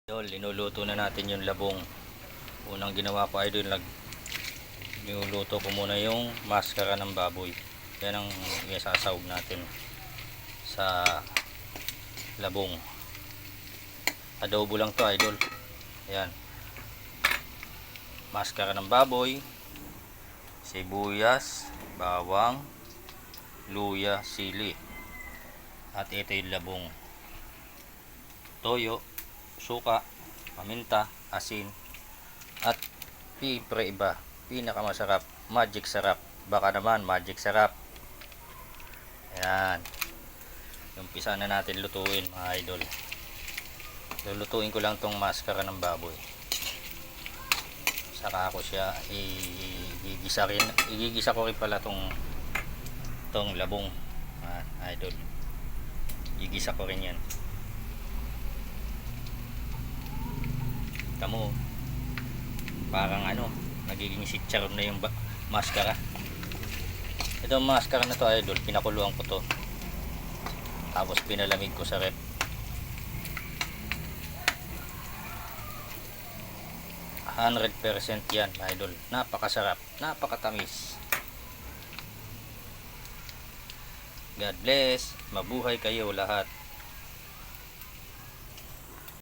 Idol, linuluto na natin yung labong. Unang ginawa ko idol, niluluto ko muna yung maskara ng baboy. Yan ang isasawag natin sa labong. Adobo lang to idol. Yan. Maskara ng baboy, sibuyas, bawang, luya, sili. At ito yung labong. Toyo, suka, paminta, asin, at pipre iba. Pinakamasarap, magic sarap. Baka naman magic sarap. Ayan. Umpisa na natin lutuin mga idol. Lulutuin ko lang tong maskara ng baboy. Saka ako siya igigisa rin. Igigisa ko rin pala tong labong. Idol. Igigisa ko rin yan. Tamo, parang nagiging sitcharon na yung maskara. Ito ang maskara na to idol, pinakuluan ko to, tapos pinalamig ko sa rep. %100% yan idol, napakasarap, napakatamis. God bless, mabuhay kayo lahat.